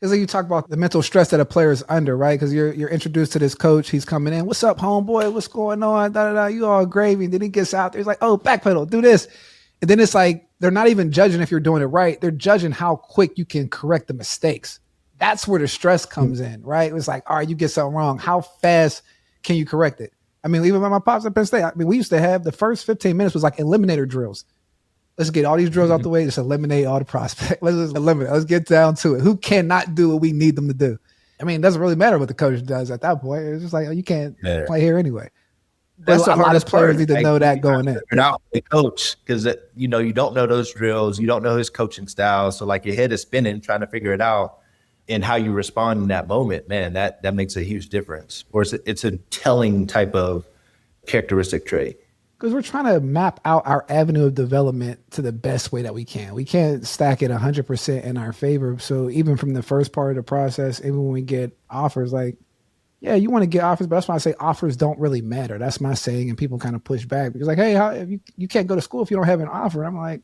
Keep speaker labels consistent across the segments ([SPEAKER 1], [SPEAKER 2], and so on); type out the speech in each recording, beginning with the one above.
[SPEAKER 1] Because you talk about the mental stress that a player is under, right? Because you're introduced to this coach. He's coming in. What's up, homeboy? What's going on? Da, da, da. You all gravy. And then he gets out there. He's like, oh, backpedal, do this. And then it's like they're not even judging if you're doing it right. They're judging how quick you can correct the mistakes. That's where the stress comes in, right? It's like, all right, you get something wrong. How fast can you correct it? I mean, even when my pops at Penn State, I mean, we used to have the first 15 minutes was like eliminator drills. Let's get all these drills out the way. Just eliminate all the prospects. Let's just eliminate. Let's get down to it. Who cannot do what we need them to do? I mean, it doesn't really matter what the coach does at that point. It's just like, oh, you can't play here anyway. That's a lot of players need to know that going in.
[SPEAKER 2] You're not the coach because you don't know those drills. You don't know his coaching style. So like your head is spinning trying to figure it out. And how you respond in that moment, man, that makes a huge difference. Or it's a telling type of characteristic trait.
[SPEAKER 1] Because we're trying to map out our avenue of development to the best way that we can. We can't stack it 100% in our favor. So even from the first part of the process, even when we get offers, like, yeah, you want to get offers, but that's why I say offers don't really matter. That's my saying, and people kind of push back because like, hey, you can't go to school if you don't have an offer. I'm like,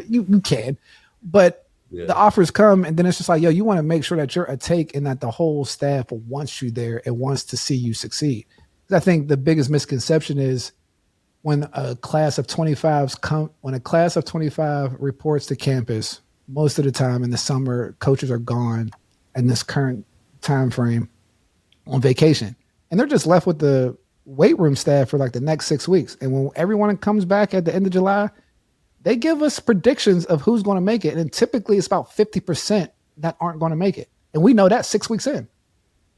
[SPEAKER 1] you can. But the offers come, and then it's just like, yo, you want to make sure that you're a take and that the whole staff wants you there and wants to see you succeed. I think the biggest misconception is when a class of 25 reports to campus, most of the time in the summer, coaches are gone in this current time frame on vacation. And they're just left with the weight room staff for like the next 6 weeks. And when everyone comes back at the end of July, they give us predictions of who's going to make it. And typically it's about 50% that aren't going to make it. And we know that 6 weeks in.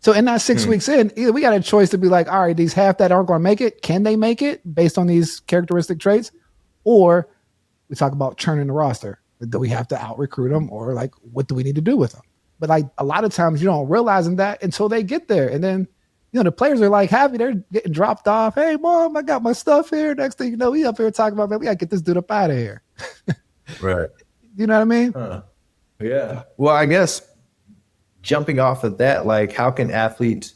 [SPEAKER 1] So in that 6 weeks in, either we got a choice to be like, all right, these half that aren't going to make it, can they make it based on these characteristic traits? Or we talk about churning the roster. Do we have to out-recruit them? Or like, what do we need to do with them? But like a lot of times you don't realize that until they get there. And then, the players are like happy. They're getting dropped off. Hey, mom, I got my stuff here. Next thing you know, we up here talking about, man, we got to get this dude up out of here.
[SPEAKER 2] Right.
[SPEAKER 1] You know what I mean?
[SPEAKER 2] Yeah. Well, I guess jumping off of that, like how can athletes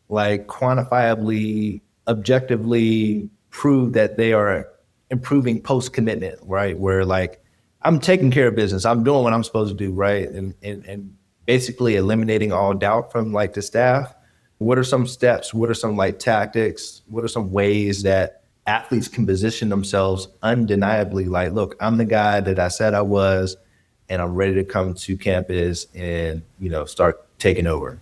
[SPEAKER 2] like quantifiably, objectively prove that they are improving post-commitment, right? Where like I'm taking care of business. I'm doing what I'm supposed to do, right? And basically eliminating all doubt from like the staff. What are some steps? What are some like tactics? What are some ways that athletes can position themselves undeniably like, look, I'm the guy that I said I was, and I'm ready to come to campus and, start taking over.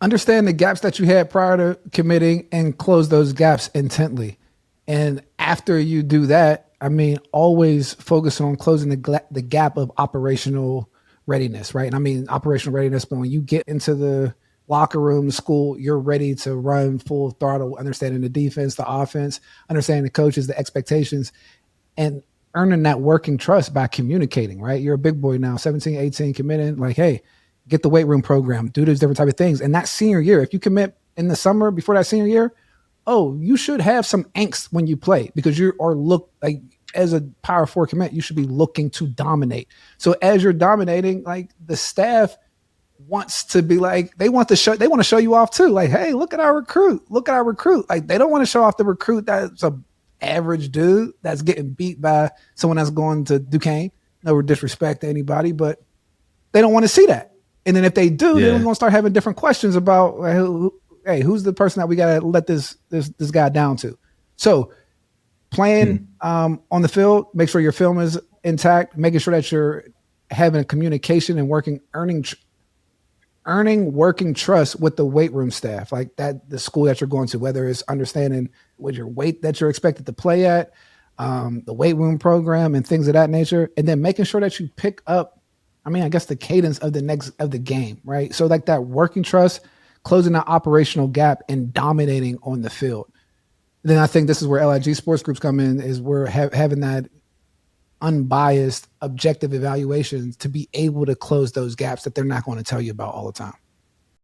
[SPEAKER 1] Understand the gaps that you had prior to committing and close those gaps intently. And after you do that, I mean, always focus on closing the gap of operational readiness, right? And I mean, operational readiness, but when you get into the locker room, school, you're ready to run full throttle, understanding the defense, the offense, understanding the coaches, the expectations, and earning that working trust by communicating, right? You're a big boy now, 17, 18, committing, like, hey, get the weight room program, do these different type of things. And that senior year, if you commit in the summer before that senior year, you should have some angst when you play because as a power forward commit, you should be looking to dominate. So as you're dominating, like the staff wants to be like, they want to show you off too. Like, hey, look at our recruit. Like they don't want to show off the recruit that's a average dude that's getting beat by someone that's going to Duquesne. No disrespect to anybody, but they don't want to see that. And then if they do, then we're going to start having different questions about, who's the person that we got to let this guy down to? So playing on the field, make sure your film is intact, making sure that you're having a communication and earning working trust with the weight room staff, like that, the school that you're going to, whether it's understanding what your weight that you're expected to play at, the weight room program and things of that nature. And then making sure that you pick up, the cadence of the game, right? So like that working trust, closing that operational gap and dominating on the field. Then I think this is where LIG sports groups come in, is we're having that unbiased, objective evaluations to be able to close those gaps that they're not going to tell you about all the time.